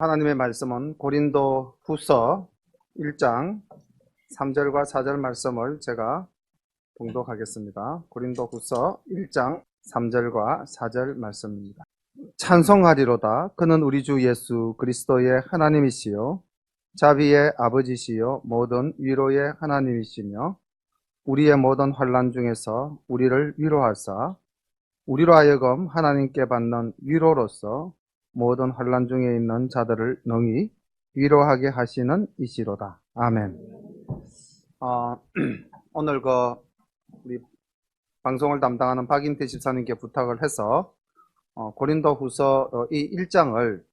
하나님의 말씀은 고린도 후서 1장 3절과 4절 말씀을 제가 봉독하겠습니다. 고린도 후서 1장 3절과 4절 말씀입니다. 찬송하리로다. 그는 우리 주 예수 그리스도의 하나님이시요 자비의 아버지시요 모든 위로의 하나님이시며 우리의 모든 환난 중에서 우리를 위로하사 우리로 하여금 하나님께 받는 위로로서 모든 환난 중에 있는 자들을 능히 위로하게 하시는 이시로다. 아멘. 오늘 우리 방송을 담당하는 박인태 집사님께 부탁을 해서 고린도 후서 이 1장을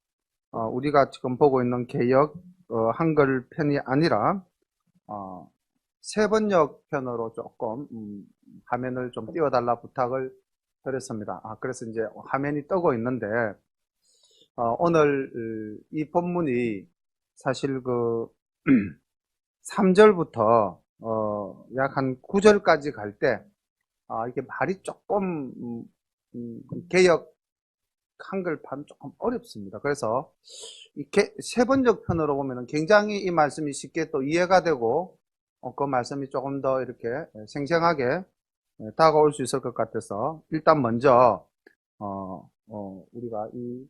우리가 지금 보고 있는 개역 한글 편이 아니라 세번역 편으로 조금 화면을 좀 띄워달라 부탁을 드렸습니다. 그래서 이제 화면이 뜨고 있는데 오늘 이 본문이 사실 3절부터 약 한 9절까지 갈 때 이게 말이 조금 개역 한글판 조금 어렵습니다. 그래서 이렇게 세번역 편으로 보면 굉장히 이 말씀이 쉽게 또 이해가 되고 그 말씀이 조금 더 이렇게 생생하게 다가올 수 있을 것 같아서 일단 먼저 우리가 이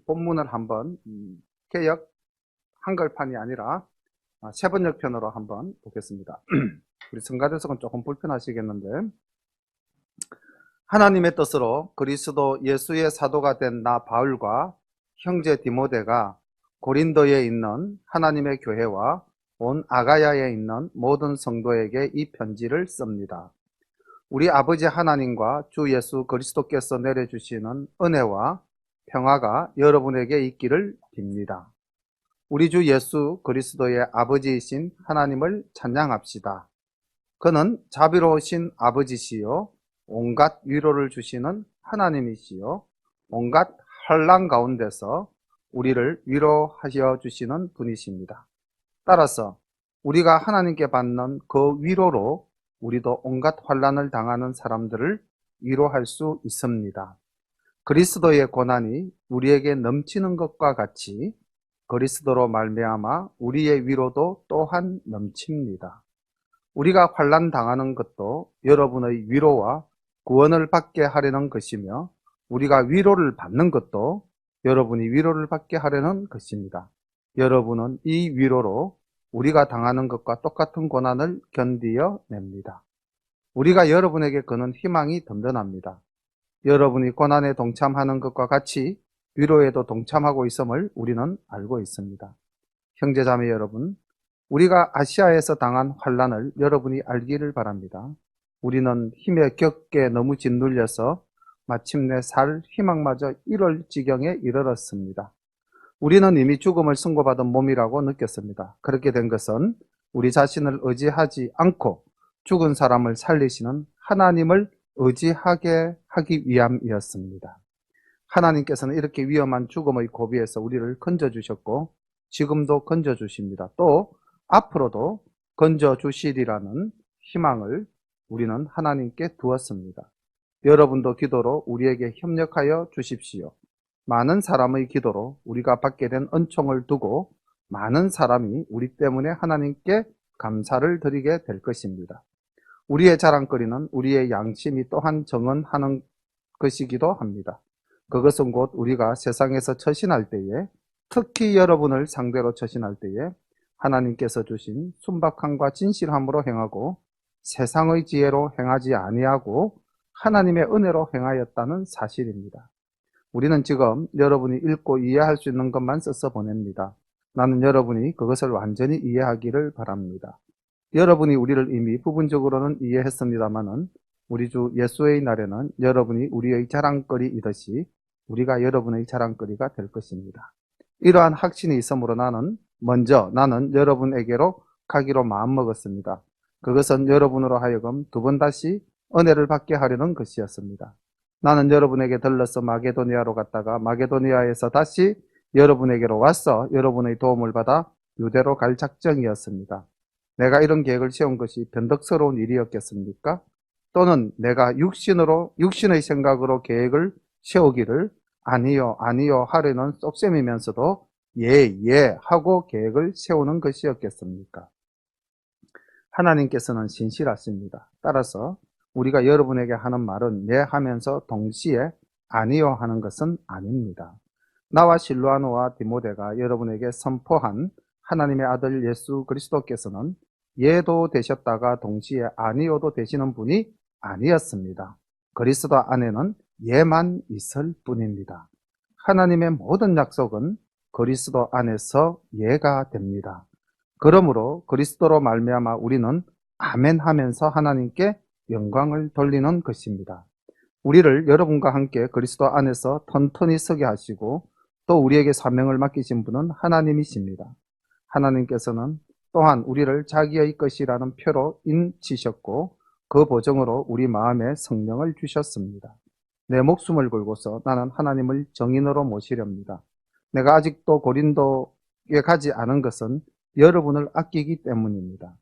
본문을 한번 개역 한글판이 아니라 세번역 편으로 한번 보겠습니다. 우리 성가대석은 조금 불편하시겠는데, 하나님의 뜻으로 그리스도 예수의 사도가 된 나 바울과 형제 디모데가 고린도에 있는 하나님의 교회와 온 아가야에 있는 모든 성도에게 이 편지를 씁니다. 우리 아버지 하나님과 주 예수 그리스도께서 내려주시는 은혜와 평화가 여러분에게 있기를 빕니다. 우리 주 예수 그리스도의 아버지이신 하나님을 찬양합시다. 그는 자비로우신 아버지시요 온갖 위로를 주시는 하나님이시요 온갖 환난 가운데서 우리를 위로하여 주시는 분이십니다. 따라서 우리가 하나님께 받는 그 위로로 우리도 온갖 환난을 당하는 사람들을 위로할 수 있습니다. 그리스도의 고난이 우리에게 넘치는 것과 같이 그리스도로 말미암아 우리의 위로도 또한 넘칩니다. 우리가 환난 당하는 것도 여러분의 위로와 구원을 받게 하려는 것이며 우리가 위로를 받는 것도 여러분이 위로를 받게 하려는 것입니다. 여러분은 이 위로로 우리가 당하는 것과 똑같은 고난을 견디어 냅니다. 우리가 여러분에게 거는 희망이 든든합니다. 여러분이 고난에 동참하는 것과 같이 위로에도 동참하고 있음을 우리는 알고 있습니다. 형제자매 여러분, 우리가 아시아에서 당한 환난을 여러분이 알기를 바랍니다. 우리는 힘에 격게 너무 짓눌려서 마침내 살 희망마저 잃을 지경에 이르렀습니다. 우리는 이미 죽음을 선고받은 몸이라고 느꼈습니다. 그렇게 된 것은 우리 자신을 의지하지 않고 죽은 사람을 살리시는 하나님을 의지하게 하기 위함이었습니다. 하나님께서는 이렇게 위험한 죽음의 고비에서 우리를 건져주셨고 지금도 건져주십니다. 또 앞으로도 건져주시리라는 희망을 우리는 하나님께 두었습니다. 여러분도 기도로 우리에게 협력하여 주십시오. 많은 사람의 기도로 우리가 받게 된 은총을 두고 많은 사람이 우리 때문에 하나님께 감사를 드리게 될 것입니다. 우리의 자랑거리는 우리의 양심이 또한 정언하는 것이기도 합니다. 그것은 곧 우리가 세상에서 처신할 때에, 특히 여러분을 상대로 처신할 때에 하나님께서 주신 순박함과 진실함으로 행하고 세상의 지혜로 행하지 아니하고 하나님의 은혜로 행하였다는 사실입니다. 우리는 지금 여러분이 읽고 이해할 수 있는 것만 써서 보냅니다. 나는 여러분이 그것을 완전히 이해하기를 바랍니다. 여러분이 우리를 이미 부분적으로는 이해했습니다마는 우리 주 예수의 날에는 여러분이 우리의 자랑거리이듯이 우리가 여러분의 자랑거리가 될 것입니다. 이러한 확신이 있으므로 나는 여러분에게로 가기로 마음먹었습니다. 그것은 여러분으로 하여금 두 번 다시 은혜를 받게 하려는 것이었습니다. 나는 여러분에게 들러서 마게도니아로 갔다가 마게도니아에서 다시 여러분에게로 와서 여러분의 도움을 받아 유대로 갈 작정이었습니다. 내가 이런 계획을 세운 것이 변덕스러운 일이었겠습니까? 또는 내가 육신의 생각으로 계획을 세우기를 아니요 하려는 쏙셈이면서도 예 하고 계획을 세우는 것이었겠습니까? 하나님께서는 신실하십니다. 따라서 우리가 여러분에게 하는 말은 네 하면서 동시에 아니요 하는 것은 아닙니다. 나와 실로아노와 디모데가 여러분에게 선포한 하나님의 아들 예수 그리스도께서는 예도 되셨다가 동시에 아니요도 되시는 분이 아니었습니다. 그리스도 안에는 예만 있을 뿐입니다. 하나님의 모든 약속은 그리스도 안에서 예가 됩니다. 그러므로 그리스도로 말미암아 우리는 아멘 하면서 하나님께 영광을 돌리는 것입니다. 우리를 여러분과 함께 그리스도 안에서 튼튼히 서게 하시고 또 우리에게 사명을 맡기신 분은 하나님이십니다. 하나님께서는 또한 우리를 자기의 것이라는 표로 인치셨고 그 보정으로 우리 마음에 성령을 주셨습니다. 내 목숨을 걸고서 나는 하나님을 정인으로 모시렵니다. 내가 아직도 고린도에 가지 않은 것은 여러분을 아끼기 때문입니다.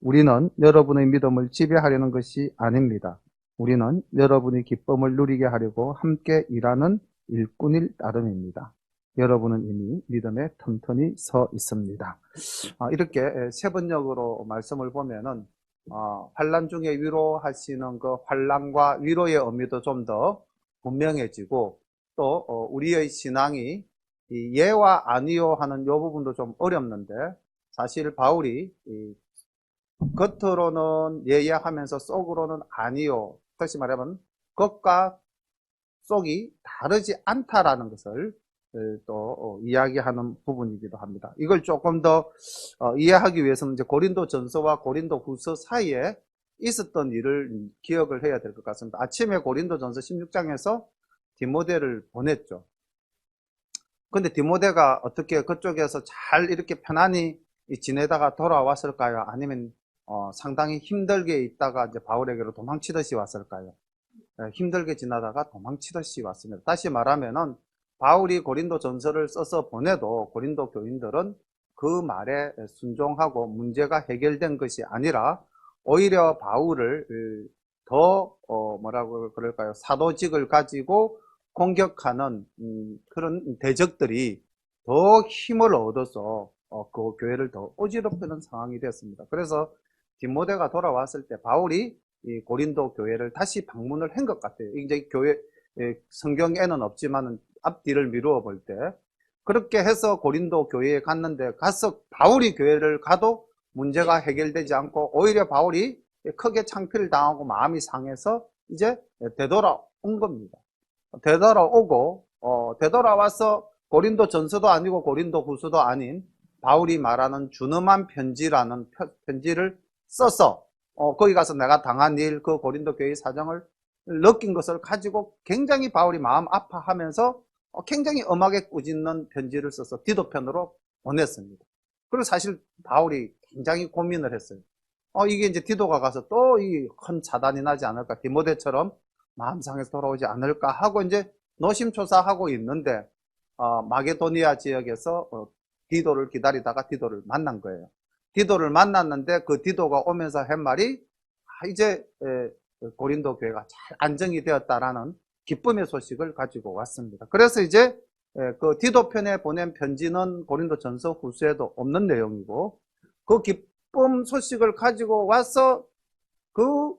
우리는 여러분의 믿음을 지배하려는 것이 아닙니다. 우리는 여러분이 기쁨을 누리게 하려고 함께 일하는 일꾼일 따름입니다. 여러분은 이미 믿음에 튼튼히 서 있습니다. 이렇게 세 번역으로 말씀을 보면은 환난 중에 위로하시는 그 환난과 위로의 의미도 좀 더 분명해지고 또 우리의 신앙이 이 예와 아니요 하는 이 부분도 좀 어렵는데 사실 바울이 겉으로는 예하면서 속으로는 아니요. 다시 말하면 겉과 속이 다르지 않다라는 것을 또 이야기하는 부분이기도 합니다. 이걸 조금 더 이해하기 위해서는 이제 고린도 전서와 고린도 후서 사이에 있었던 일을 기억을 해야 될 것 같습니다. 아침에 고린도 전서 16장에서 디모데를 보냈죠. 근데 디모데가 어떻게 그쪽에서 잘 이렇게 편안히 지내다가 돌아왔을까요? 아니면 상당히 힘들게 있다가 이제 바울에게로 도망치듯이 왔을까요? 힘들게 지나다가 도망치듯이 왔습니다. 다시 말하면은 바울이 고린도 전서를 써서 보내도 고린도 교인들은 그 말에 순종하고 문제가 해결된 것이 아니라 오히려 바울을 더 뭐라고 그럴까요? 사도직을 가지고 공격하는 그런 대적들이 더 힘을 얻어서 그 교회를 더 어지럽히는 상황이 됐습니다. 그래서 디모데가 돌아왔을 때 바울이 이 고린도 교회를 다시 방문을 한 것 같아요. 이제 교회 성경에는 없지만 앞뒤를 미루어 볼 때 그렇게 해서 고린도 교회에 갔는데 가서 바울이 교회를 가도 문제가 해결되지 않고 오히려 바울이 크게 창피를 당하고 마음이 상해서 이제 되돌아온 겁니다. 되돌아오고 되돌아와서 고린도 전서도 아니고 고린도 후서도 아닌 바울이 말하는 준엄한 편지라는 편지를 써서 거기 가서 내가 당한 일, 그 고린도 교회의 사정을 느낀 것을 가지고 굉장히 바울이 마음 아파하면서 굉장히 엄하게 꾸짖는 편지를 써서 디도편으로 보냈습니다. 그리고 사실 바울이 굉장히 고민을 했어요. 이게 이제 디도가 가서 또 이 큰 차단이 나지 않을까, 디모데처럼 마음 상해서 돌아오지 않을까 하고 이제 노심초사하고 있는데 마게도니아 지역에서 디도를 기다리다가 디도를 만난 거예요. 디도를 만났는데 그 디도가 오면서 한 말이 이제 고린도 교회가 잘 안정이 되었다라는 기쁨의 소식을 가지고 왔습니다. 그래서 이제 그 디도편에 보낸 편지는 고린도 전서 후서에도 없는 내용이고 그 기쁨 소식을 가지고 와서 그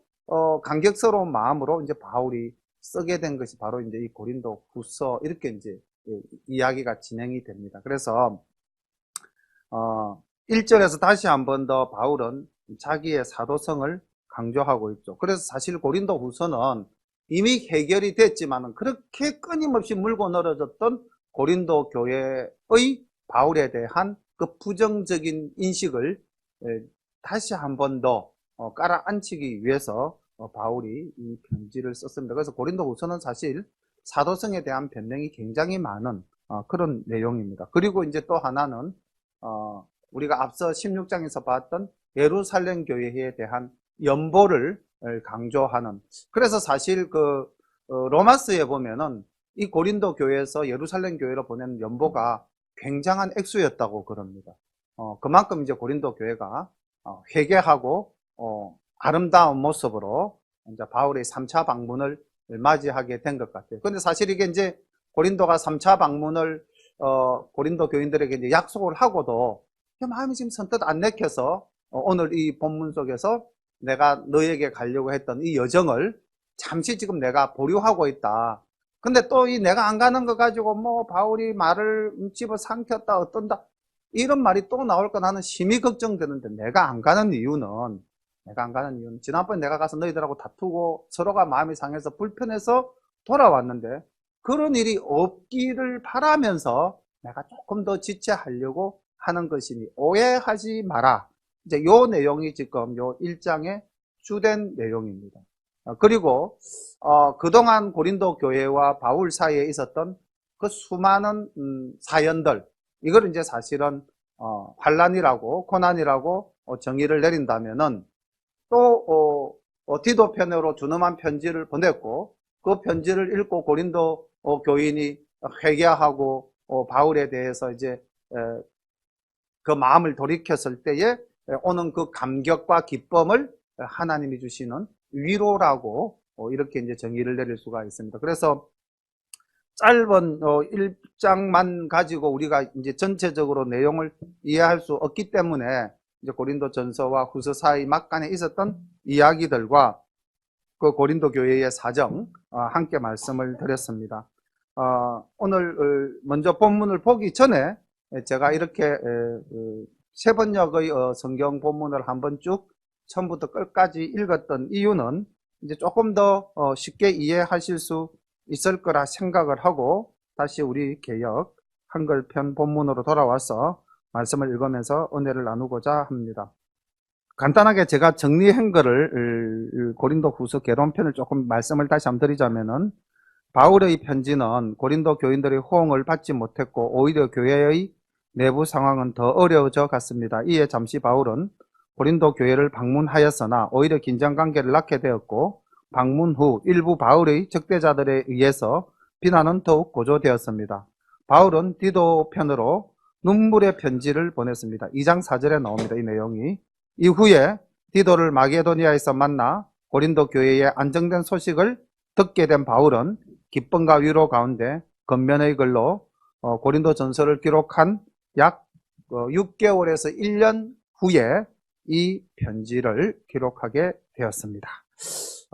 감격스러운 마음으로 이제 바울이 쓰게 된 것이 바로 이제 이 고린도 후서 이렇게 이제 이야기가 진행이 됩니다. 그래서 1절에서 다시 한 번 더 바울은 자기의 사도성을 강조하고 있죠. 그래서 사실 고린도 후서는 이미 해결이 됐지만은 그렇게 끊임없이 물고 늘어졌던 고린도 교회의 바울에 대한 그 부정적인 인식을 다시 한 번 더 깔아앉히기 위해서 바울이 이 편지를 썼습니다. 그래서 고린도 후서는 사실 사도성에 대한 변명이 굉장히 많은 그런 내용입니다. 그리고 이제 또 하나는 우리가 앞서 16장에서 봤던 예루살렘 교회에 대한 연보를 강조하는, 그래서 사실 그 로마서에 보면은 이 고린도 교회에서 예루살렘 교회로 보낸 연보가 굉장한 액수였다고 그럽니다. 그만큼 이제 고린도 교회가 회개하고 아름다운 모습으로 이제 바울의 3차 방문을 맞이하게 된 것 같아요. 근데 사실 이게 이제 고린도가 3차 방문을 고린도 교인들에게 이제 약속을 하고도 마음이 지금 선뜻 안 내켜서 오늘 이 본문 속에서 내가 너에게 가려고 했던 이 여정을 잠시 지금 내가 보류하고 있다. 근데 또 이 내가 안 가는 거 가지고 뭐 바울이 말을 집어 삼켰다 어떤다 이런 말이 또 나올까 나는 심히 걱정되는데 내가 안 가는 이유는 지난번에 내가 가서 너희들하고 다투고 서로가 마음이 상해서 불편해서 돌아왔는데 그런 일이 없기를 바라면서 내가 조금 더 지체하려고 하는 것이니 오해하지 마라. 이제 요 내용이 지금 요 1장의 주된 내용입니다. 그리고 그동안 고린도 교회와 바울 사이에 있었던 그 수많은 사연들, 이걸 이제 사실은 환란이라고 고난이라고 정의를 내린다면은 또 디도 편으로 준엄한 편지를 보냈고 그 편지를 읽고 고린도 교인이 회개하고 바울에 대해서 이제 그 마음을 돌이켰을 때에 오는 그 감격과 기쁨을 하나님이 주시는 위로라고 이렇게 이제 정의를 내릴 수가 있습니다. 그래서 짧은 1장만 가지고 우리가 이제 전체적으로 내용을 이해할 수 없기 때문에 이제 고린도 전서와 후서 사이 막간에 있었던 이야기들과 그 고린도 교회의 사정 함께 말씀을 드렸습니다. 오늘 먼저 본문을 보기 전에 제가 이렇게 세 번역의 성경 본문을 한번 쭉 처음부터 끝까지 읽었던 이유는 이제 조금 더 쉽게 이해하실 수 있을 거라 생각을 하고 다시 우리 개역 한글편 본문으로 돌아와서 말씀을 읽으면서 은혜를 나누고자 합니다. 간단하게 제가 정리한 거를 고린도 후서 개론편을 조금 말씀을 다시 한번 드리자면은 바울의 편지는 고린도 교인들의 호응을 받지 못했고 오히려 교회의 내부 상황은 더 어려워져 갔습니다. 이에 잠시 바울은 고린도 교회를 방문하였으나 오히려 긴장관계를 낳게 되었고 방문 후 일부 바울의 적대자들에 의해서 비난은 더욱 고조되었습니다. 바울은 디도 편으로 눈물의 편지를 보냈습니다. 2장 4절에 나옵니다. 이 내용이. 이후에 디도를 마게도니아에서 만나 고린도 교회의 안정된 소식을 듣게 된 바울은 기쁨과 위로 가운데 겉면의 글로 고린도 전서를 기록한 약 6개월에서 1년 후에 이 편지를 기록하게 되었습니다.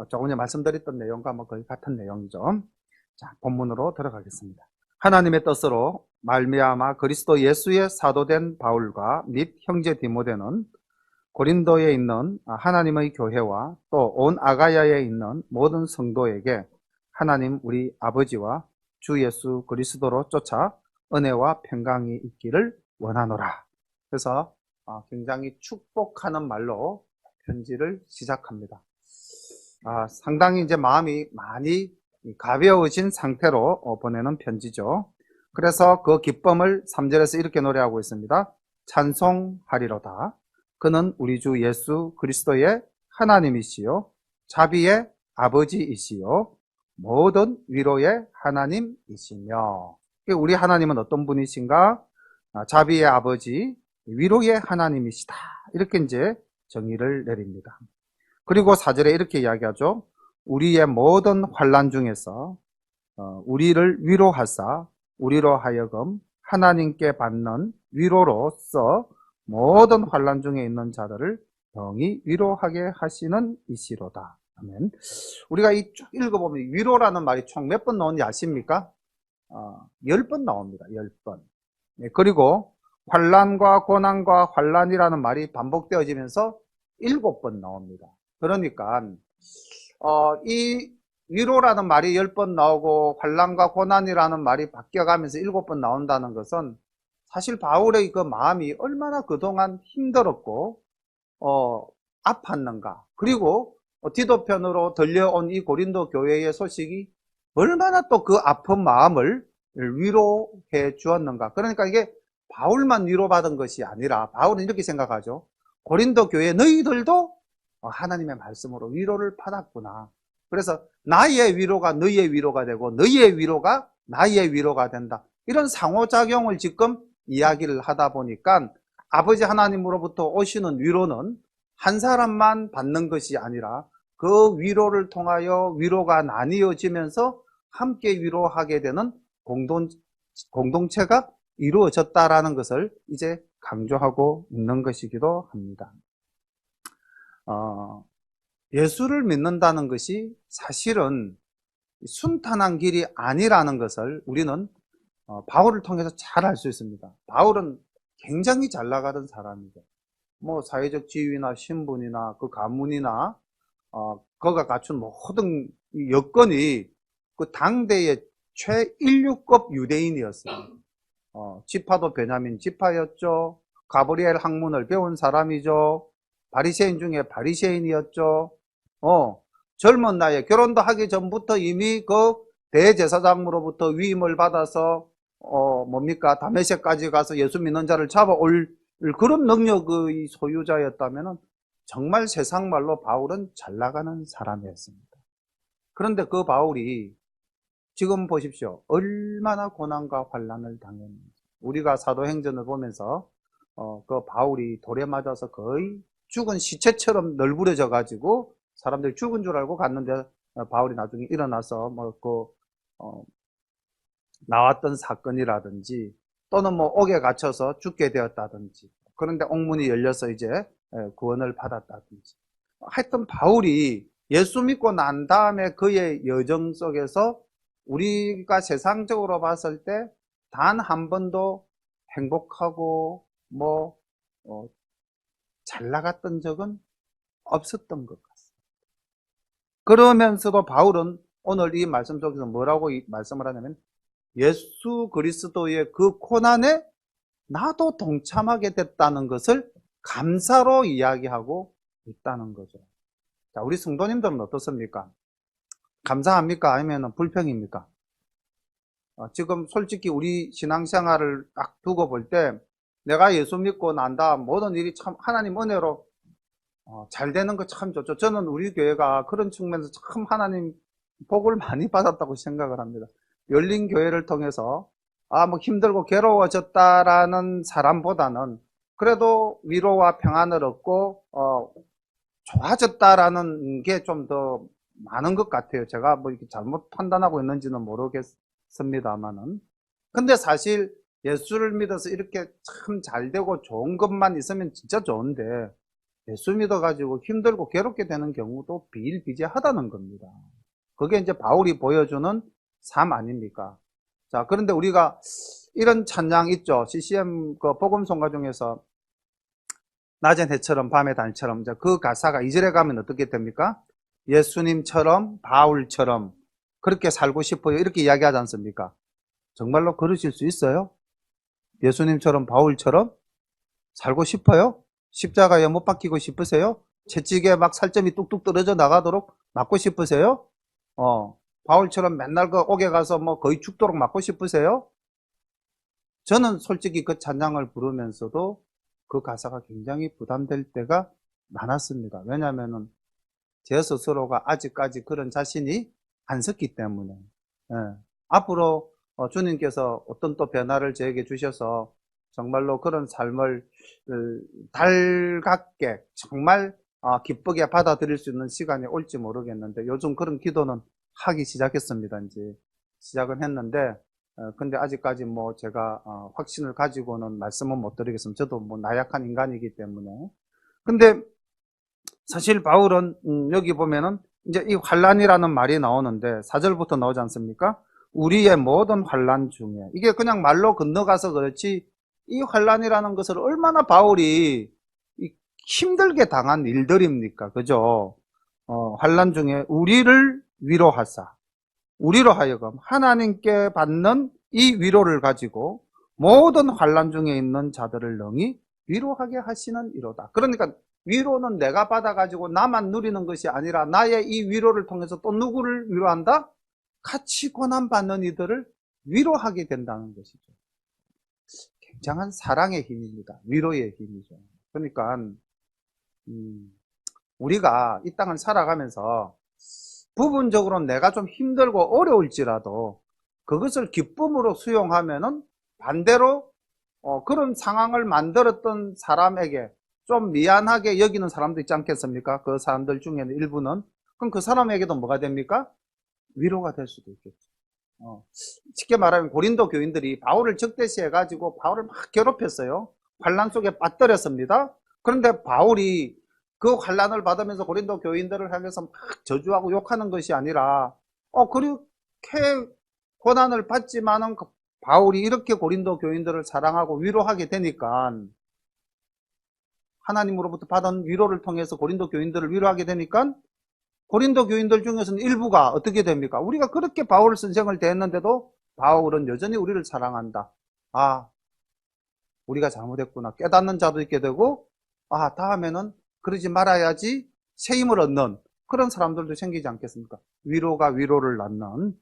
조금 전에 말씀드렸던 내용과 거의 같은 내용이죠. 자, 본문으로 들어가겠습니다. 하나님의 뜻으로 말미암아 그리스도 예수의 사도된 바울과 및 형제 디모데는 고린도에 있는 하나님의 교회와 또 온 아가야에 있는 모든 성도에게 하나님 우리 아버지와 주 예수 그리스도로 쫓아 은혜와 평강이 있기를 원하노라. 그래서 굉장히 축복하는 말로 편지를 시작합니다. 상당히 이제 마음이 많이 가벼워진 상태로 보내는 편지죠. 그래서 그 기쁨을 3절에서 이렇게 노래하고 있습니다. 찬송하리로다. 그는 우리 주 예수 그리스도의 하나님이시요 자비의 아버지이시요 모든 위로의 하나님이시며. 우리 하나님은 어떤 분이신가? 자비의 아버지, 위로의 하나님이시다. 이렇게 이제 정의를 내립니다. 그리고 4절에 이렇게 이야기하죠. 우리의 모든 환난 중에서 우리를 위로하사 우리로 하여금 하나님께 받는 위로로서 모든 환난 중에 있는 자들을 영이 위로하게 하시는 이시로다. 아멘. 우리가 이 쭉 읽어보면 위로라는 말이 총 몇 번 나오는지 아십니까? 10번 나옵니다. 10번. 그리고 환난과 고난과 환난이라는 말이 반복되어지면서 7번 나옵니다. 그러니까 이 위로라는 말이 10번 나오고 환난과 고난이라는 말이 바뀌어가면서 7번 나온다는 것은 사실 바울의 그 마음이 얼마나 그동안 힘들었고 아팠는가. 그리고 디도편으로 들려온 이 고린도 교회의 소식이 얼마나 또 그 아픈 마음을 위로해 주었는가. 그러니까 이게 바울만 위로받은 것이 아니라 바울은 이렇게 생각하죠. 고린도 교회 너희들도 하나님의 말씀으로 위로를 받았구나. 그래서 나의 위로가 너희의 위로가 되고 너희의 위로가 나의 위로가 된다. 이런 상호작용을 지금 이야기를 하다 보니까 아버지 하나님으로부터 오시는 위로는 한 사람만 받는 것이 아니라 그 위로를 통하여 위로가 나뉘어지면서 함께 위로하게 되는 공동체 공동체가 이루어졌다라는 것을 이제 강조하고 있는 것이기도 합니다. 예수를 믿는다는 것이 사실은 순탄한 길이 아니라는 것을 우리는 바울을 통해서 잘 알 수 있습니다. 바울은 굉장히 잘 나가던 사람이죠. 뭐 사회적 지위나 신분이나 그 가문이나 그가 갖춘 모든 여건이 그 당대의 최인류급 유대인이었습니다. 지파도 베냐민 지파였죠. 가브리엘 학문을 배운 사람이죠. 바리새인 중에 바리새인이었죠. 젊은 나이에 결혼도 하기 전부터 이미 그 대제사장으로부터 위임을 받아서 다메섹까지 가서 예수 믿는 자를 잡아올 그런 능력의 소유자였다면 정말 세상 말로 바울은 잘 나가는 사람이었습니다. 그런데 그 바울이 지금 보십시오. 얼마나 고난과 환난을 당했는지. 우리가 사도행전을 보면서 그 바울이 돌에 맞아서 거의 죽은 시체처럼 널브러져 가지고 사람들이 죽은 줄 알고 갔는데 바울이 나중에 일어나서 나왔던 사건이라든지 또는 옥에 갇혀서 죽게 되었다든지 그런데 옥문이 열려서 이제 구원을 받았다든지 하여튼 바울이 예수 믿고 난 다음에 그의 여정 속에서 우리가 세상적으로 봤을 때 단 한 번도 행복하고 잘 나갔던 적은 없었던 것 같습니다. 그러면서도 바울은 오늘 이 말씀 속에서 뭐라고 말씀을 하냐면 예수 그리스도의 그 고난에 나도 동참하게 됐다는 것을 감사로 이야기하고 있다는 거죠. 자, 우리 성도님들은 어떻습니까? 감사합니까? 아니면 불평입니까? 지금 솔직히 우리 신앙생활을 딱 두고 볼 때 내가 예수 믿고 난 다음 모든 일이 참 하나님 은혜로 잘 되는 거 참 좋죠. 저는 우리 교회가 그런 측면에서 참 하나님 복을 많이 받았다고 생각을 합니다. 열린 교회를 통해서 힘들고 괴로워졌다라는 사람보다는 그래도 위로와 평안을 얻고 좋아졌다라는 게 좀 더 많은 것 같아요. 제가 이렇게 잘못 판단하고 있는지는 모르겠습니다만은. 근데 사실 예수를 믿어서 이렇게 참 잘 되고 좋은 것만 있으면 진짜 좋은데 예수 믿어가지고 힘들고 괴롭게 되는 경우도 비일비재하다는 겁니다. 그게 이제 바울이 보여주는 삶 아닙니까? 자, 그런데 우리가 이런 찬양 있죠. CCM 그 복음송가 중에서 낮엔 해처럼 밤의 달처럼 그 가사가 2절에 가면 어떻게 됩니까? 예수님처럼 바울처럼 그렇게 살고 싶어요. 이렇게 이야기하지 않습니까? 정말로 그러실 수 있어요? 예수님처럼 바울처럼 살고 싶어요? 십자가에 못 박히고 싶으세요? 채찍에 막 살점이 뚝뚝 떨어져 나가도록 맞고 싶으세요? 바울처럼 맨날 그 옥에 가서 거의 죽도록 맞고 싶으세요? 저는 솔직히 그 찬양을 부르면서도 그 가사가 굉장히 부담될 때가 많았습니다. 왜냐하면은 제 스스로가 아직까지 그런 자신이 안 섰기 때문에 앞으로 주님께서 어떤 또 변화를 저에게 주셔서 정말로 그런 삶을 달갑게 정말 기쁘게 받아들일 수 있는 시간이 올지 모르겠는데 요즘 그런 기도는 하기 시작했습니다. 이제 시작은 했는데 근데 아직까지 제가 확신을 가지고는 말씀은 못 드리겠습니다. 저도 나약한 인간이기 때문에. 근데 사실 바울은 여기 보면은 이제 이 환란이라는 말이 나오는데 4절부터 나오지 않습니까? 우리의 모든 환란 중에 이게 그냥 말로 건너가서 그렇지 이 환란이라는 것을 얼마나 바울이 힘들게 당한 일들입니까? 그죠? 환란 중에 우리를 위로하사 우리로 하여금 하나님께 받는 이 위로를 가지고 모든 환란 중에 있는 자들을 능히 위로하게 하시는 이로다. 그러니까 위로는 내가 받아가지고 나만 누리는 것이 아니라 나의 이 위로를 통해서 또 누구를 위로한다? 같이 고난받는 이들을 위로하게 된다는 것이죠. 굉장한 사랑의 힘입니다. 위로의 힘이죠. 그러니까 우리가 이 땅을 살아가면서 부분적으로 내가 좀 힘들고 어려울지라도 그것을 기쁨으로 수용하면은 반대로 그런 상황을 만들었던 사람에게 좀 미안하게 여기는 사람도 있지 않겠습니까? 그 사람들 중에는 일부는. 그럼 그 사람에게도 뭐가 됩니까? 위로가 될 수도 있겠죠. 쉽게 말하면 고린도 교인들이 바울을 적대시해가지고 바울을 막 괴롭혔어요. 환란 속에 빠뜨렸습니다. 그런데 바울이 그 환란을 받으면서 고린도 교인들을 향해서 막 저주하고 욕하는 것이 아니라 그렇게 고난을 받지만은 바울이 이렇게 고린도 교인들을 사랑하고 위로하게 되니까 하나님으로부터 받은 위로를 통해서 고린도 교인들을 위로하게 되니까 고린도 교인들 중에서는 일부가 어떻게 됩니까? 우리가 그렇게 바울 선생을 대했는데도 바울은 여전히 우리를 사랑한다. 우리가 잘못했구나. 깨닫는 자도 있게 되고 다음에는 그러지 말아야지 새 힘을 얻는 그런 사람들도 생기지 않겠습니까? 위로가 위로를 낳는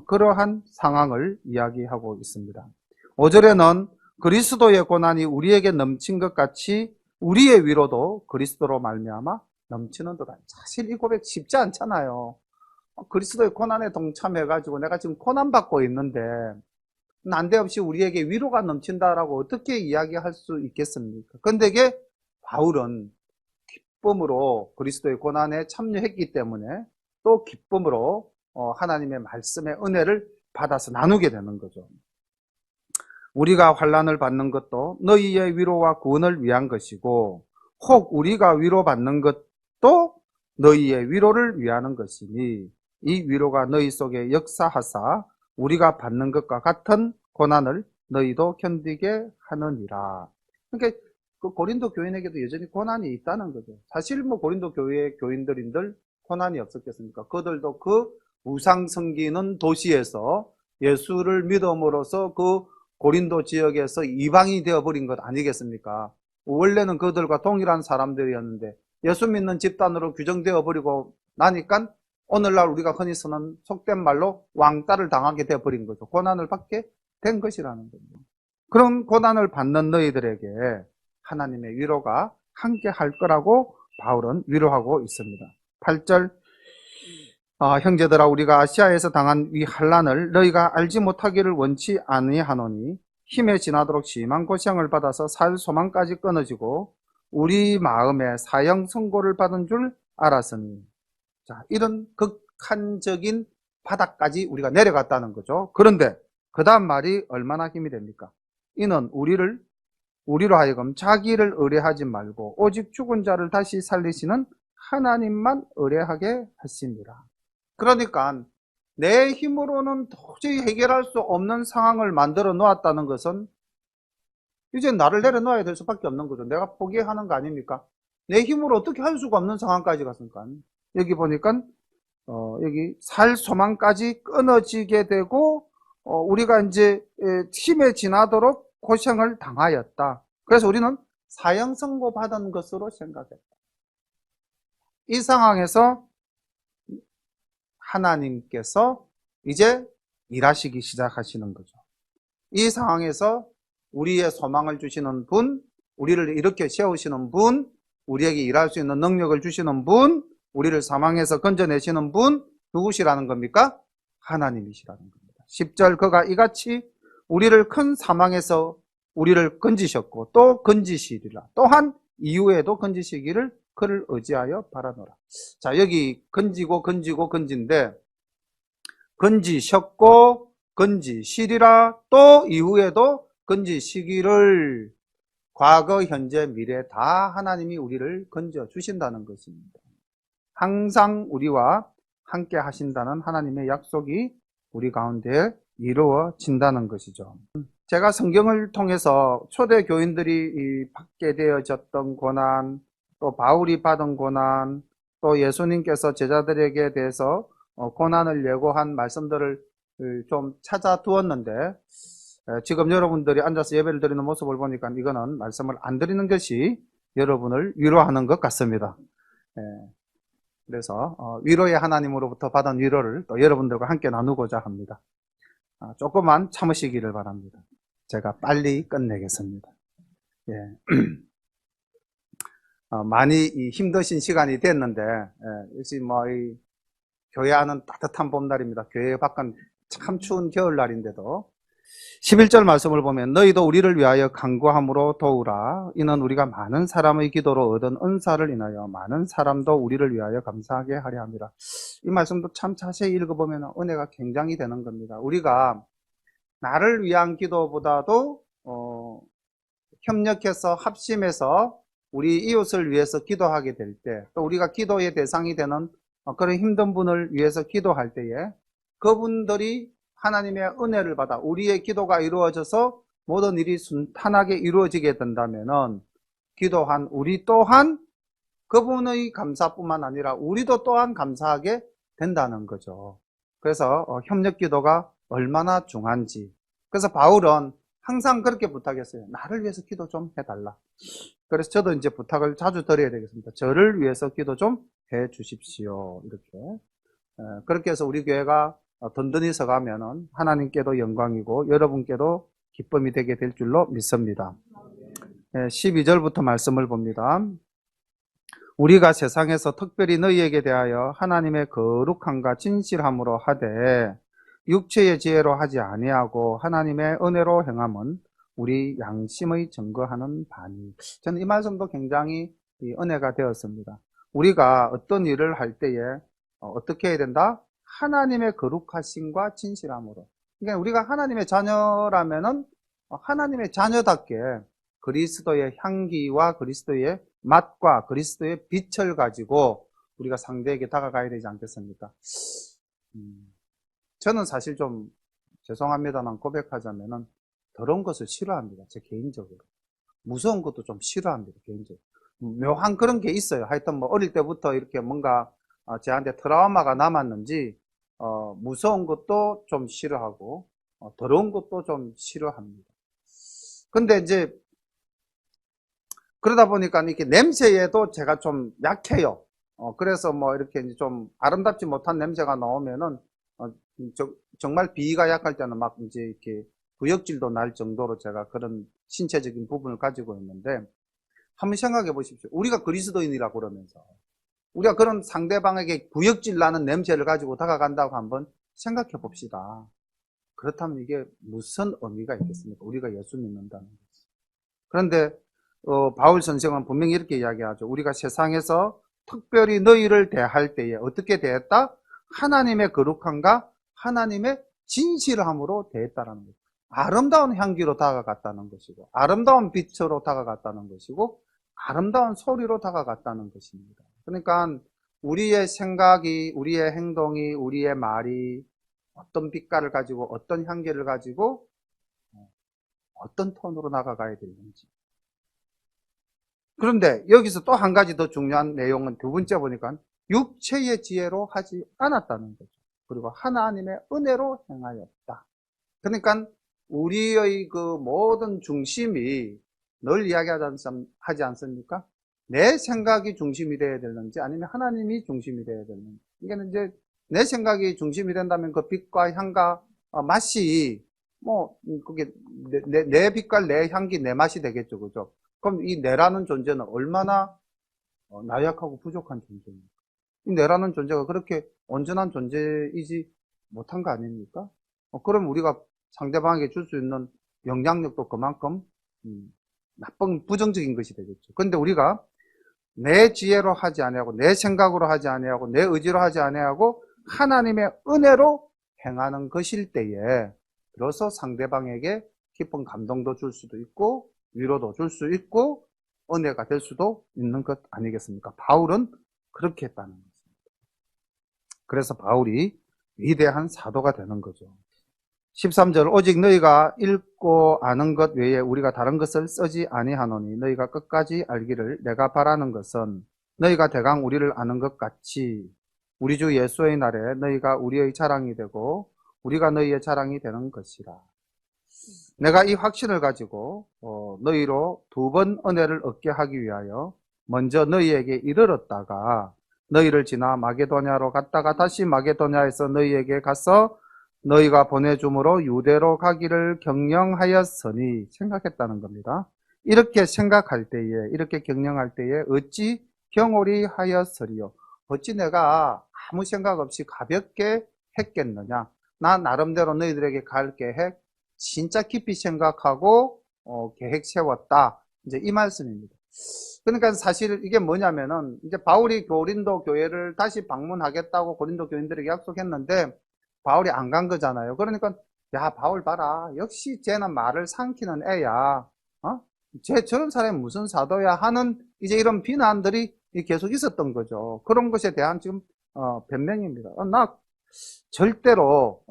그러한 상황을 이야기하고 있습니다. 5절에는 그리스도의 고난이 우리에게 넘친 것 같이 우리의 위로도 그리스도로 말미암아 넘치는도다. 사실 이 고백 쉽지 않잖아요. 그리스도의 고난에 동참해가지고 내가 지금 고난받고 있는데 난데없이 우리에게 위로가 넘친다라고 어떻게 이야기할 수 있겠습니까? 근데 이게 바울은 기쁨으로 그리스도의 고난에 참여했기 때문에 또 기쁨으로 하나님의 말씀의 은혜를 받아서 나누게 되는 거죠. 우리가 환난을 받는 것도 너희의 위로와 구원을 위한 것이고 혹 우리가 위로받는 것도 너희의 위로를 위하는 것이니 이 위로가 너희 속에 역사하사 우리가 받는 것과 같은 고난을 너희도 견디게 하느니라. 그러니까 그 고린도 교인에게도 여전히 고난이 있다는 거죠. 사실 고린도 교회 교인들인들 고난이 없었겠습니까? 그들도 그 우상 섬기는 도시에서 예수를 믿음으로써 그 고린도 지역에서 이방이 되어버린 것 아니겠습니까? 원래는 그들과 동일한 사람들이었는데 예수 믿는 집단으로 규정되어 버리고 나니까 오늘날 우리가 흔히 쓰는 속된 말로 왕따를 당하게 되어버린 거죠. 고난을 받게 된 것이라는 거죠. 그런 고난을 받는 너희들에게 하나님의 위로가 함께 할 거라고 바울은 위로하고 있습니다. 8절 형제들아 우리가 아시아에서 당한 이 환난을 너희가 알지 못하기를 원치 아니하노니 힘에 지나도록 심한 고생을 받아서 살 소망까지 끊어지고 우리 마음에 사형 선고를 받은 줄 알았으니 자, 이런 극한적인 바닥까지 우리가 내려갔다는 거죠. 그런데 그 다음 말이 얼마나 힘이 됩니까? 이는 우리로 하여금 자기를 의뢰하지 말고 오직 죽은 자를 다시 살리시는 하나님만 의뢰하게 하십니다. 그러니까 내 힘으로는 도저히 해결할 수 없는 상황을 만들어 놓았다는 것은 이제 나를 내려놓아야 될 수밖에 없는 거죠. 내가 포기하는 거 아닙니까? 내 힘으로 어떻게 할 수가 없는 상황까지 갔으니까. 여기 보니까 여기 살 소망까지 끊어지게 되고 우리가 이제 힘에 지나도록 고생을 당하였다. 그래서 우리는 사형 선고 받은 것으로 생각했다. 이 상황에서 하나님께서 이제 일하시기 시작하시는 거죠. 이 상황에서 우리의 소망을 주시는 분, 우리를 이렇게 세우시는 분, 우리에게 일할 수 있는 능력을 주시는 분, 우리를 사망에서 건져내시는 분, 누구시라는 겁니까? 하나님이시라는 겁니다. 10절 그가 이같이 우리를 큰 사망에서 우리를 건지셨고 또 건지시리라. 또한 이후에도 건지시기를 그를 의지하여 바라노라. 자, 여기 건진데 건지셨고 건지시리라 또 이후에도 건지시기를 과거, 현재, 미래 다 하나님이 우리를 건져 주신다는 것입니다. 항상 우리와 함께 하신다는 하나님의 약속이 우리 가운데 이루어진다는 것이죠. 제가 성경을 통해서 초대 교인들이 받게 되어졌던 고난, 또 바울이 받은 고난, 또 예수님께서 제자들에게 대해서 고난을 예고한 말씀들을 좀 찾아두었는데 지금 여러분들이 앉아서 예배를 드리는 모습을 보니까 이거는 말씀을 안 드리는 것이 여러분을 위로하는 것 같습니다. 그래서 위로의 하나님으로부터 받은 위로를 또 여러분들과 함께 나누고자 합니다. 조금만 참으시기를 바랍니다. 제가 빨리 끝내겠습니다. 예. 많이 힘드신 시간이 됐는데 역시 이 교회 안은 따뜻한 봄날입니다. 교회 밖은 참 추운 겨울날인데도 11절 말씀을 보면 너희도 우리를 위하여 간구함으로 도우라. 이는 우리가 많은 사람의 기도로 얻은 은사를 인하여 많은 사람도 우리를 위하여 감사하게 하려 함이라. 이 말씀도 참 자세히 읽어보면 은혜가 굉장히 되는 겁니다. 우리가 나를 위한 기도보다도 협력해서 합심해서 우리 이웃을 위해서 기도하게 될 때, 또 우리가 기도의 대상이 되는 그런 힘든 분을 위해서 기도할 때에 그분들이 하나님의 은혜를 받아 우리의 기도가 이루어져서 모든 일이 순탄하게 이루어지게 된다면은 기도한 우리 또한 그분의 감사뿐만 아니라 우리도 또한 감사하게 된다는 거죠. 그래서 협력 기도가 얼마나 중요한지. 그래서 바울은 항상 그렇게 부탁했어요. 나를 위해서 기도 좀 해달라. 그래서 저도 이제 부탁을 자주 드려야 되겠습니다. 저를 위해서 기도 좀 해 주십시오. 이렇게. 그렇게 해서 우리 교회가 든든히 서가면은 하나님께도 영광이고 여러분께도 기쁨이 되게 될 줄로 믿습니다. 12절부터 말씀을 봅니다. 우리가 세상에서 특별히 너희에게 대하여 하나님의 거룩함과 진실함으로 하되 육체의 지혜로 하지 아니하고 하나님의 은혜로 행함은 우리 양심의 증거하는 바니. 저는 이 말씀도 굉장히 은혜가 되었습니다. 우리가 어떤 일을 할 때에 어떻게 해야 된다? 하나님의 거룩하심과 진실함으로. 그러니까 우리가 하나님의 자녀라면은 하나님의 자녀답게 그리스도의 향기와 그리스도의 맛과 그리스도의 빛을 가지고 우리가 상대에게 다가가야 되지 않겠습니까? 저는 사실 좀 죄송합니다만 고백하자면은 더러운 것을 싫어합니다. 제 개인적으로. 무서운 것도 좀 싫어합니다. 개인적으로. 묘한 그런 게 있어요. 하여튼 뭐 어릴 때부터 이렇게 뭔가 저한테 트라우마가 남았는지 무서운 것도 좀 싫어하고 더러운 것도 좀 싫어합니다. 근데 이제 그러다 보니까 이렇게 냄새에도 제가 좀 약해요. 그래서 뭐 이렇게 이제 좀 아름답지 못한 냄새가 나오면은 정말 비위가 약할 때는 막 이제 이렇게 구역질도 날 정도로 제가 그런 신체적인 부분을 가지고 있는데, 한번 생각해 보십시오. 우리가 그리스도인이라고 그러면서 우리가 그런 상대방에게 구역질 나는 냄새를 가지고 다가간다고 한번 생각해 봅시다. 그렇다면 이게 무슨 의미가 있겠습니까? 우리가 예수 믿는다는 거지. 그런데 바울 선생은 분명히 이렇게 이야기하죠. 우리가 세상에서 특별히 너희를 대할 때에 어떻게 대했다? 하나님의 거룩함과 하나님의 진실함으로 대했다라는 거죠. 아름다운 향기로 다가갔다는 것이고, 아름다운 빛으로 다가갔다는 것이고, 아름다운 소리로 다가갔다는 것입니다. 그러니까 우리의 생각이, 우리의 행동이, 우리의 말이 어떤 빛깔을 가지고 어떤 향기를 가지고 어떤 톤으로 나가가야 되는지. 그런데 여기서 또 한 가지 더 중요한 내용은 두 번째 보니까 육체의 지혜로 하지 않았다는 거죠. 그리고 하나님의 은혜로 행하였다. 그러니까 우리의 그 모든 중심이 늘 이야기하지 않습니까? 내 생각이 중심이 되어야 되는지 아니면 하나님이 중심이 되어야 되는지. 이게 이제 내 생각이 중심이 된다면 그 빛과 향과 맛이 그게 내 빛깔, 내 향기, 내 맛이 되겠죠. 그죠? 그럼 이 내라는 존재는 얼마나 나약하고 부족한 존재입니까? 이 내라는 존재가 그렇게 온전한 존재이지 못한 거 아닙니까? 그럼 우리가 상대방에게 줄 수 있는 영향력도 그만큼 나쁜 부정적인 것이 되겠죠. 그런데 우리가 내 지혜로 하지 아니하고 내 생각으로 하지 아니하고 내 의지로 하지 아니하고 하나님의 은혜로 행하는 것일 때에 비로소 상대방에게 깊은 감동도 줄 수도 있고 위로도 줄 수 있고 은혜가 될 수도 있는 것 아니겠습니까? 바울은 그렇게 했다는 것입니다. 그래서 바울이 위대한 사도가 되는 거죠. 13절 오직 너희가 읽고 아는 것 외에 우리가 다른 것을 쓰지 아니하노니 너희가 끝까지 알기를 내가 바라는 것은 너희가 대강 우리를 아는 것 같이 우리 주 예수의 날에 너희가 우리의 자랑이 되고 우리가 너희의 자랑이 되는 것이라. 내가 이 확신을 가지고 너희로 두 번 은혜를 얻게 하기 위하여 먼저 너희에게 이르렀다가 너희를 지나 마게도냐로 갔다가 다시 마게도냐에서 너희에게 가서 너희가 보내줌으로 유대로 가기를 경영하였으니 생각했다는 겁니다. 이렇게 생각할 때에 이렇게 경영할 때에 어찌 경홀히 하였으리요. 어찌 내가 아무 생각 없이 가볍게 했겠느냐. 나 나름대로 너희들에게 갈 계획 진짜 깊이 생각하고 계획 세웠다. 이제 이 말씀입니다. 그러니까 사실 이게 뭐냐면은 이제 바울이 고린도 교회를 다시 방문하겠다고 고린도 교인들에게 약속했는데 바울이 안 간 거잖아요. 그러니까 야, 바울 봐라. 역시 쟤는 말을 삼키는 애야. 쟤 저런 사람이 무슨 사도야 하는 이제 이런 비난들이 계속 있었던 거죠. 그런 것에 대한 지금 변명입니다. 나 절대로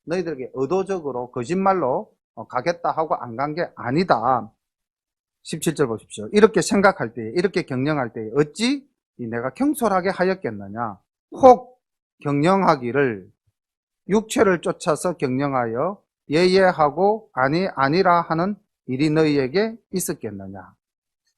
너희들에게 의도적으로 거짓말로 가겠다 하고 안 간 게 아니다. 17절 보십시오. 이렇게 생각할 때에, 이렇게 경영할 때에 어찌 내가 경솔하게 하였겠느냐. 혹 경영하기를 육체를 쫓아서 경영하여 예예하고 아니라 하는 일이 너희에게 있었겠느냐.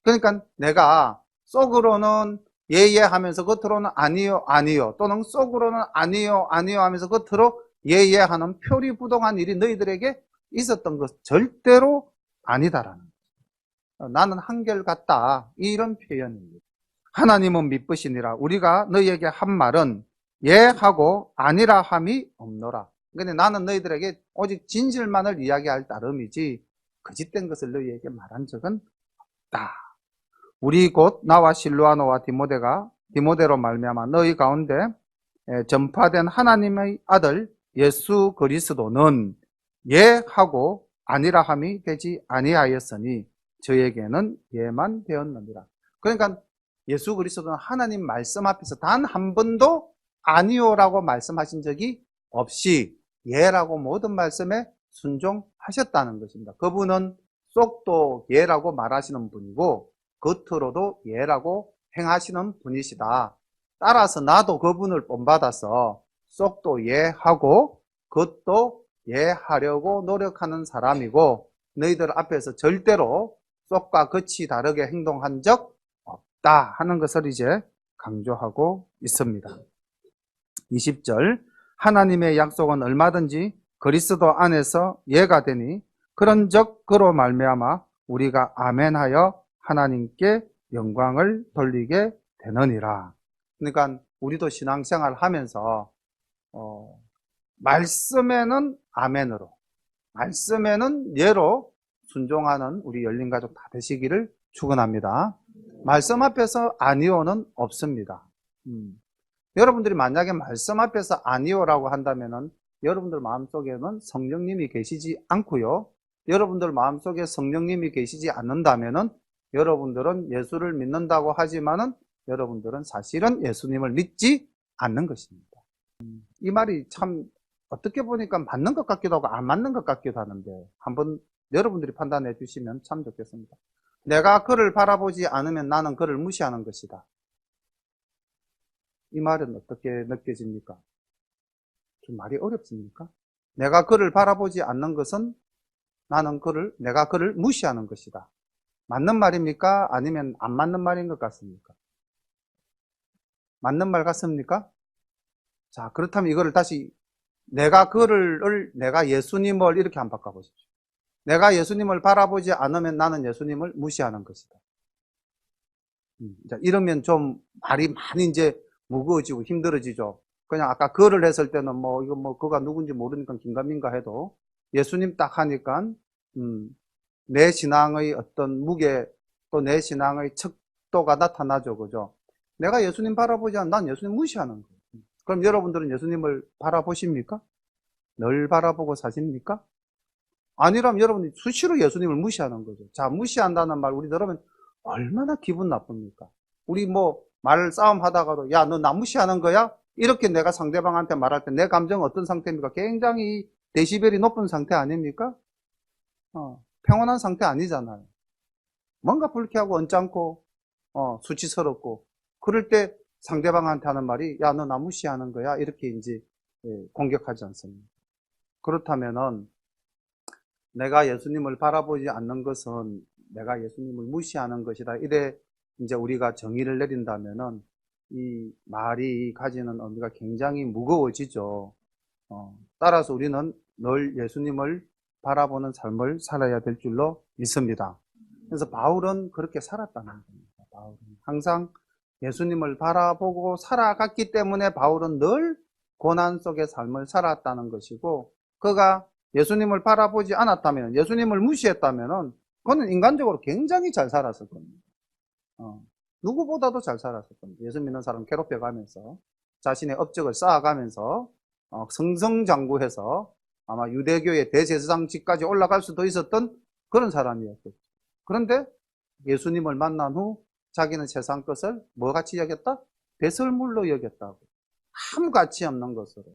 그러니까 내가 속으로는 예예하면서 겉으로는 아니요 또는 속으로는 아니요 하면서 겉으로 예예하는 표리부동한 일이 너희들에게 있었던 것 절대로 아니다라는 거죠. 나는 한결같다 이런 표현입니다. 하나님은 미쁘시니라. 우리가 너희에게 한 말은 예하고 아니라 함이 없노라. 근데 나는 너희들에게 오직 진실만을 이야기할 따름이지 거짓된 것을 너희에게 말한 적은 없다. 우리 곧 나와 실루아노와 디모데로 말미암아 너희 가운데 전파된 하나님의 아들 예수 그리스도는 예하고 아니라 함이 되지 아니하였으니 저에게는 예만 되었느니라. 그러니까 예수 그리스도는 하나님 말씀 앞에서 단 한 번도 아니오라고 말씀하신 적이 없이 예라고 모든 말씀에 순종하셨다는 것입니다. 그분은 속도 예라고 말하시는 분이고 겉으로도 예라고 행하시는 분이시다. 따라서 나도 그분을 본받아서 속도 예하고 겉도 예하려고 노력하는 사람이고 너희들 앞에서 절대로 속과 겉이 다르게 행동한 적 없다 하는 것을 이제 강조하고 있습니다. 20절 하나님의 약속은 얼마든지 그리스도 안에서 예가 되니 그런즉 그로 말미암아 우리가 아멘하여 하나님께 영광을 돌리게 되느니라. 그러니까 우리도 신앙생활 하면서 말씀에는 아멘으로 말씀에는 예로 순종하는 우리 열린가족 다 되시기를 축원합니다. 말씀 앞에서 아니오는 없습니다. 여러분들이 만약에 말씀 앞에서 아니오라고 한다면은 여러분들 마음속에는 성령님이 계시지 않고요. 여러분들 마음속에 성령님이 계시지 않는다면은 여러분들은 예수를 믿는다고 하지만은 여러분들은 사실은 예수님을 믿지 않는 것입니다. 이 말이 참 어떻게 보니까 맞는 것 같기도 하고 안 맞는 것 같기도 하는데 한번 여러분들이 판단해 주시면 참 좋겠습니다. 내가 그를 바라보지 않으면 나는 그를 무시하는 것이다. 이 말은 어떻게 느껴집니까? 좀 말이 어렵습니까? 내가 그를 바라보지 않는 것은 내가 그를 무시하는 것이다. 맞는 말입니까? 아니면 안 맞는 말인 것 같습니까? 맞는 말 같습니까? 자, 그렇다면 이거를 다시 내가 예수님을 이렇게 한번 바꿔보십시오. 내가 예수님을 바라보지 않으면 나는 예수님을 무시하는 것이다. 자, 이러면 좀 말이 많이 이제 무거워지고 힘들어지죠. 그냥 아까 그를 했을 때는 그가 누군지 모르니까 긴가민가 해도 예수님 딱 하니까, 내 신앙의 어떤 무게 또 내 신앙의 척도가 나타나죠. 그죠? 내가 예수님 바라보지 않으면 난 예수님 무시하는 거예요. 그럼 여러분들은 예수님을 바라보십니까? 늘 바라보고 사십니까? 아니라면 여러분이 수시로 예수님을 무시하는 거죠. 자, 무시한다는 말 우리 들으면 얼마나 기분 나쁩니까? 우리 말 싸움 하다가도 야, 너 나 무시하는 거야? 이렇게 내가 상대방한테 말할 때 내 감정은 어떤 상태입니까? 굉장히 데시벨이 높은 상태 아닙니까? 평온한 상태 아니잖아요. 뭔가 불쾌하고 언짢고 수치스럽고 그럴 때 상대방한테 하는 말이 야, 너 나 무시하는 거야? 이렇게 이제 공격하지 않습니다. 그렇다면은 내가 예수님을 바라보지 않는 것은 내가 예수님을 무시하는 것이다. 이래 이제 우리가 정의를 내린다면은 이 말이 가지는 의미가 굉장히 무거워지죠. 따라서 우리는 늘 예수님을 바라보는 삶을 살아야 될 줄로 믿습니다. 그래서 바울은 그렇게 살았다는 겁니다. 바울은 항상 예수님을 바라보고 살아갔기 때문에 바울은 늘 고난 속의 삶을 살았다는 것이고 그가 예수님을 바라보지 않았다면, 예수님을 무시했다면, 그는 인간적으로 굉장히 잘 살았을 겁니다. 누구보다도 잘 살았을 겁니다. 예수 믿는 사람 괴롭혀가면서, 자신의 업적을 쌓아가면서, 승승장구해서 아마 유대교의 대제사장직까지 올라갈 수도 있었던 그런 사람이었겠죠. 그런데 예수님을 만난 후 자기는 세상 것을 뭐같이 여겼다? 배설물로 여겼다고. 아무 가치 없는 것으로.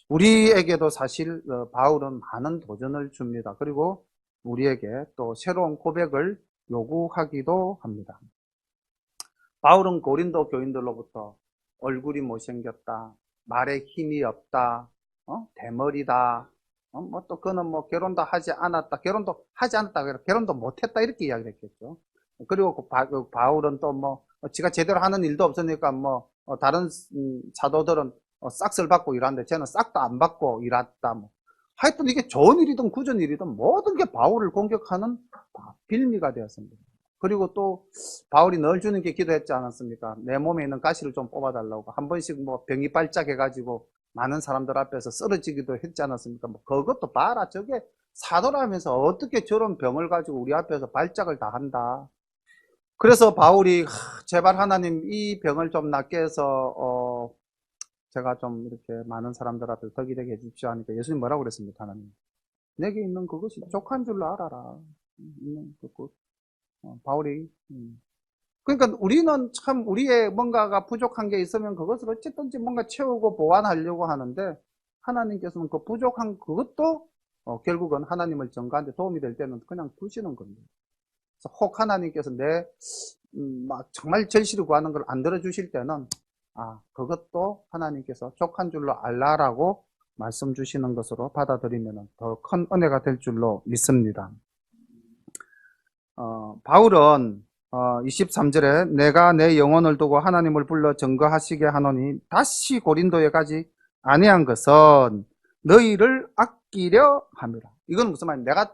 우리에게도 사실 바울은 많은 도전을 줍니다. 그리고 우리에게 또 새로운 고백을 요구하기도 합니다. 바울은 고린도 교인들로부터 얼굴이 못생겼다, 말에 힘이 없다, 대머리다, 뭐 또 그는 뭐 결혼도 하지 않았다, 결혼도 못했다 이렇게 이야기를 했겠죠. 그리고 바울은 또 뭐 지가 제대로 하는 일도 없으니까 뭐 다른 사도들은 싹을 받고 일하는데 쟤는 싹도 안 받고 일했다. 뭐 하여튼 이게 좋은 일이든 굳은 일이든 모든 게 바울을 공격하는 빌미가 되었습니다. 그리고 또 바울이 늘 주는 게 기도했지 않았습니까? 내 몸에 있는 가시를 좀 뽑아달라고. 한 번씩 뭐 병이 발작해가지고 많은 사람들 앞에서 쓰러지기도 했지 않았습니까? 뭐 그것도 봐라, 저게 사도라면서 어떻게 저런 병을 가지고 우리 앞에서 발작을 다 한다. 그래서 바울이 제발 하나님 이 병을 좀 낫게 해서 제가 좀 이렇게 많은 사람들 앞에 덕이 되게 해주십시오 하니까 예수님 뭐라고 그랬습니까? 하나님, 내게 있는 그것이 족한 줄로 알아라. 바울이 그러니까 우리는 참 우리의 뭔가가 부족한 게 있으면 그것을 어쨌든지 뭔가 채우고 보완하려고 하는데 하나님께서는 그 부족한 그것도 결국은 하나님을 전가하는 데 도움이 될 때는 그냥 두시는 겁니다. 그래서 혹 하나님께서 막 정말 절실히 구하는 걸 안 들어주실 때는 그것도 하나님께서 족한 줄로 알라라고 말씀 주시는 것으로 받아들이면 더 큰 은혜가 될 줄로 믿습니다. 바울은 23절에 내가 내 영혼을 두고 하나님을 불러 증거하시게 하노니 다시 고린도에 가지 아니한 것은 너희를 아끼려 함이라. 이건 무슨 말이냐? 내가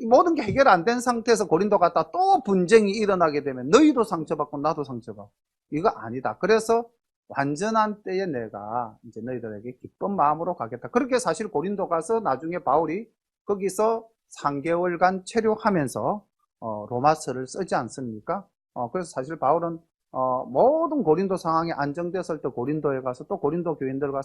모든 게 해결 안 된 상태에서 고린도 갔다 또 분쟁이 일어나게 되면 너희도 상처받고 나도 상처받고 이거 아니다. 그래서 완전한 때에 내가 이제 너희들에게 기쁜 마음으로 가겠다. 그렇게 사실 고린도 가서 나중에 바울이 거기서 3개월간 체류하면서 로마서를 쓰지 않습니까? 그래서 사실 바울은 모든 고린도 상황이 안정됐을 때 고린도에 가서 또 고린도 교인들과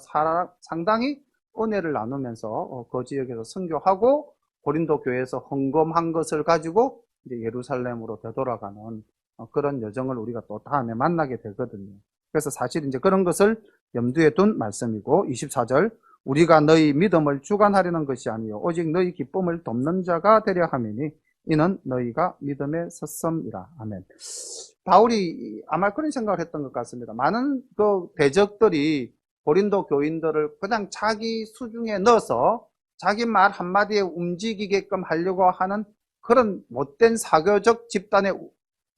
상당히 은혜를 나누면서 그 지역에서 선교하고 고린도 교회에서 헌금한 것을 가지고 이제 예루살렘으로 되돌아가는 그런 여정을 우리가 또 다음에 만나게 되거든요. 그래서 사실 이제 그런 것을 염두에 둔 말씀이고 24절 우리가 너희 믿음을 주관하려는 것이 아니요 오직 너희 기쁨을 돕는 자가 되려 함이니 이는 너희가 믿음에 섰음이라. 아멘. 바울이 아마 그런 생각을 했던 것 같습니다. 많은 그 대적들이 고린도 교인들을 그냥 자기 수중에 넣어서 자기 말 한마디에 움직이게끔 하려고 하는 그런 못된 사교적 집단의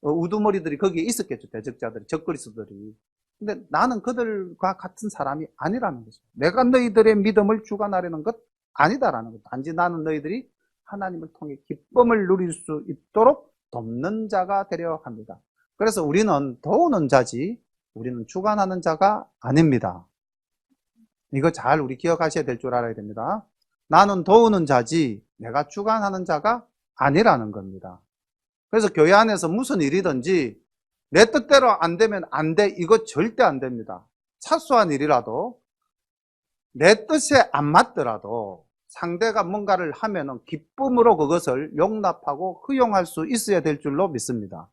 우두머리들이 거기에 있었겠죠. 대적자들이, 적그리스도들이. 근데 나는 그들과 같은 사람이 아니라는 거죠. 내가 너희들의 믿음을 주관하려는 것 아니다라는 것. 단지 나는 너희들이 하나님을 통해 기쁨을 누릴 수 있도록 돕는 자가 되려 합니다. 그래서 우리는 도우는 자지 우리는 주관하는 자가 아닙니다. 이거 잘 우리 기억하셔야 될 줄 알아야 됩니다. 나는 도우는 자지 내가 주관하는 자가 아니라는 겁니다. 그래서 교회 안에서 무슨 일이든지 내 뜻대로 안 되면 안 돼. 이거 절대 안 됩니다. 사소한 일이라도 내 뜻에 안 맞더라도 상대가 뭔가를 하면은 기쁨으로 그것을 용납하고 허용할 수 있어야 될 줄로 믿습니다.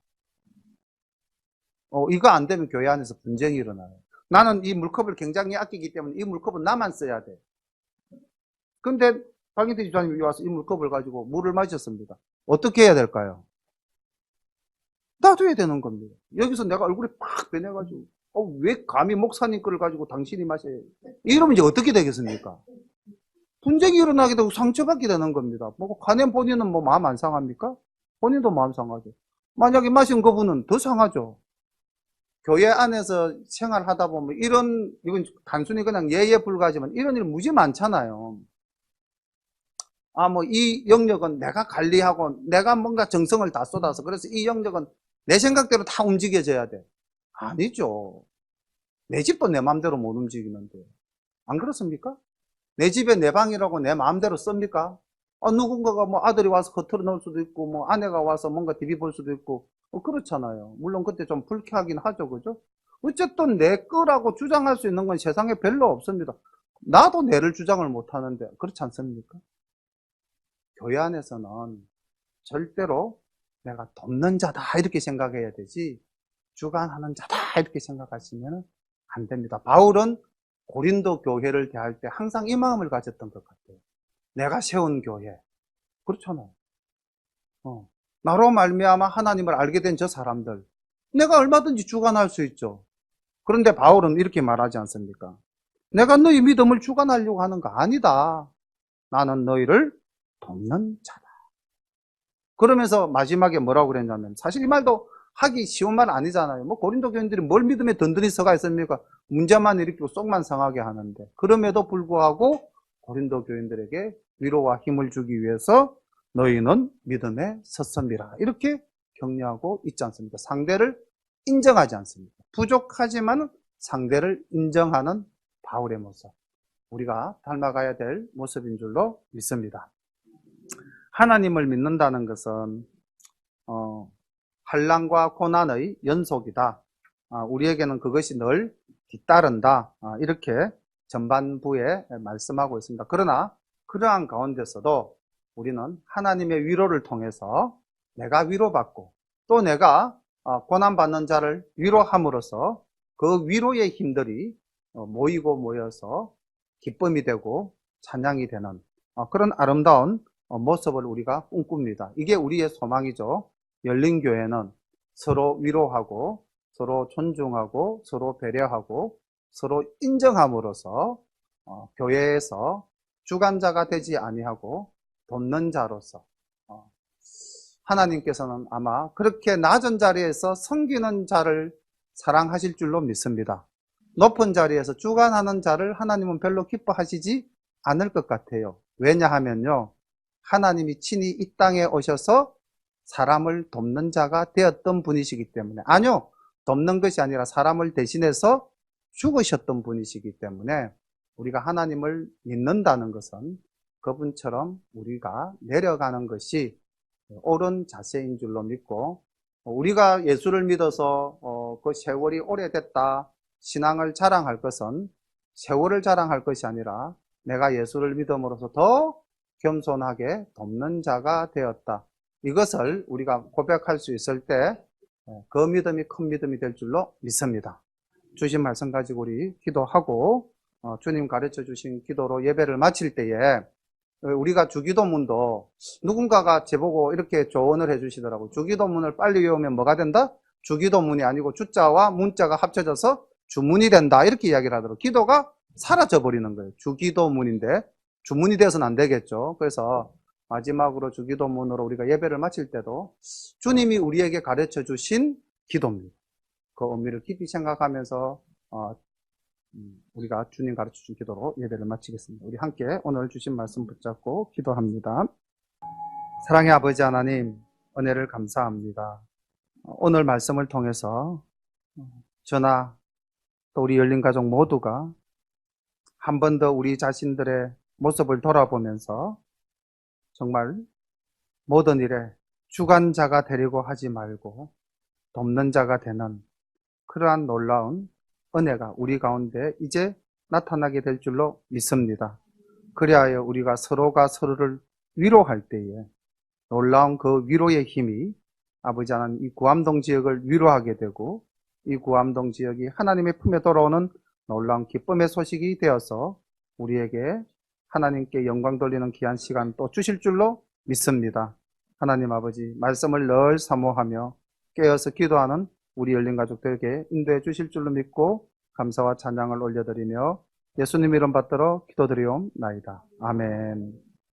이거 안 되면 교회 안에서 분쟁이 일어나요. 나는 이 물컵을 굉장히 아끼기 때문에 이 물컵은 나만 써야 돼. 근데 박인태 집사님이 와서 이 물컵을 가지고 물을 마셨습니다. 어떻게 해야 될까요? 놔둬야 되는 겁니다. 여기서 내가 얼굴이 팍 변해가지고 왜 감히 목사님 거를 가지고 당신이 마셔야 이러면 이제 어떻게 되겠습니까? 분쟁이 일어나게 되고 상처받게 되는 겁니다. 뭐 관연 본인은 뭐 마음 안 상합니까? 본인도 마음 상하죠. 만약에 마신 그분은 더 상하죠. 교회 안에서 생활하다 보면 이건 단순히 그냥 예에 불과하지만 이런 일 무지 많잖아요. 뭐 이 영역은 내가 관리하고 내가 뭔가 정성을 다 쏟아서 그래서 이 영역은 내 생각대로 다 움직여져야 돼. 아니죠. 내 집도 내 마음대로 못 움직이는데. 안 그렇습니까? 내 집에 내 방이라고 내 마음대로 씁니까? 누군가가 뭐 아들이 와서 겉으로 넣을 수도 있고, 뭐 아내가 와서 뭔가 TV 볼 수도 있고, 그렇잖아요. 물론 그때 좀 불쾌하긴 하죠, 그죠? 어쨌든 내 거라고 주장할 수 있는 건 세상에 별로 없습니다. 나도 내를 주장을 못 하는데, 그렇지 않습니까? 교회 안에서는 절대로 내가 돕는 자다, 이렇게 생각해야 되지, 주관하는 자다, 이렇게 생각하시면 안 됩니다. 바울은 고린도 교회를 대할 때 항상 이 마음을 가졌던 것 같아요. 내가 세운 교회. 그렇잖아요. 나로 말미암아 하나님을 알게 된 저 사람들, 내가 얼마든지 주관할 수 있죠. 그런데 바울은 이렇게 말하지 않습니까? 내가 너희 믿음을 주관하려고 하는 거 아니다. 나는 너희를 돕는 자다. 그러면서 마지막에 뭐라고 그랬냐면, 사실 이 말도 하기 쉬운 말 아니잖아요. 뭐 고린도 교인들이 뭘 믿음에 든든히 서가 있습니까? 문제만 일으키고 속만 상하게 하는데, 그럼에도 불구하고 고린도 교인들에게 위로와 힘을 주기 위해서 너희는 믿음에 섰습니다, 이렇게 격려하고 있지 않습니까? 상대를 인정하지 않습니까? 부족하지만 상대를 인정하는 바울의 모습, 우리가 닮아가야 될 모습인 줄로 믿습니다. 하나님을 믿는다는 것은 환난과 고난의 연속이다. 우리에게는 그것이 늘 뒤따른다. 이렇게 전반부에 말씀하고 있습니다. 그러나 그러한 가운데서도 우리는 하나님의 위로를 통해서 내가 위로받고, 또 내가 고난받는 자를 위로함으로써 그 위로의 힘들이 모이고 모여서 기쁨이 되고 찬양이 되는 그런 아름다운 모습을 우리가 꿈꿉니다. 이게 우리의 소망이죠. 열린 교회는 서로 위로하고, 서로 존중하고, 서로 배려하고, 서로 인정함으로써 교회에서 주관자가 되지 아니하고 돕는 자로서 하나님께서는 아마 그렇게 낮은 자리에서 섬기는 자를 사랑하실 줄로 믿습니다. 높은 자리에서 주관하는 자를 하나님은 별로 기뻐하시지 않을 것 같아요. 왜냐하면요, 하나님이 친히 이 땅에 오셔서 사람을 돕는 자가 되었던 분이시기 때문에, 아니요, 돕는 것이 아니라 사람을 대신해서 죽으셨던 분이시기 때문에, 우리가 하나님을 믿는다는 것은 그분처럼 우리가 내려가는 것이 옳은 자세인 줄로 믿고, 우리가 예수를 믿어서 그 세월이 오래됐다, 신앙을 자랑할 것은 세월을 자랑할 것이 아니라 내가 예수를 믿음으로써 더 겸손하게 돕는 자가 되었다, 이것을 우리가 고백할 수 있을 때 그 믿음이 큰 믿음이 될 줄로 믿습니다. 주신 말씀 가지고 우리 기도하고 주님 가르쳐 주신 기도로 예배를 마칠 때에, 우리가 주기도문도 누군가가 제보고 이렇게 조언을 해 주시더라고요. 주기도문을 빨리 외우면 뭐가 된다? 주기도문이 아니고 주자와 문자가 합쳐져서 주문이 된다, 이렇게 이야기를 하더라고요. 기도가 사라져 버리는 거예요. 주기도문인데 주문이 되어서는 안 되겠죠. 그래서 마지막으로 주기도문으로 우리가 예배를 마칠 때도 주님이 우리에게 가르쳐 주신 기도입니다. 그 의미를 깊이 생각하면서 우리가 주님 가르쳐 준 기도로 예배를 마치겠습니다. 우리 함께 오늘 주신 말씀 붙잡고 기도합니다. 사랑의 아버지 하나님, 은혜를 감사합니다. 오늘 말씀을 통해서 저나 또 우리 열린 가족 모두가 한 번 더 우리 자신들의 모습을 돌아보면서 정말 모든 일에 주관자가 되려고 하지 말고 돕는 자가 되는 그러한 놀라운 은혜가 우리 가운데 이제 나타나게 될 줄로 믿습니다. 그리하여 우리가 서로가 서로를 위로할 때에 놀라운 그 위로의 힘이 아버지 하나님 이 구암동 지역을 위로하게 되고, 이 구암동 지역이 하나님의 품에 돌아오는 놀라운 기쁨의 소식이 되어서 우리에게 하나님께 영광 돌리는 귀한 시간 또 주실 줄로 믿습니다. 하나님 아버지, 말씀을 늘 사모하며 깨어서 기도하는 우리 열린 가족들에게 인도해 주실 줄로 믿고 감사와 찬양을 올려드리며 예수님 이름 받들어 기도드리옵나이다. 아멘.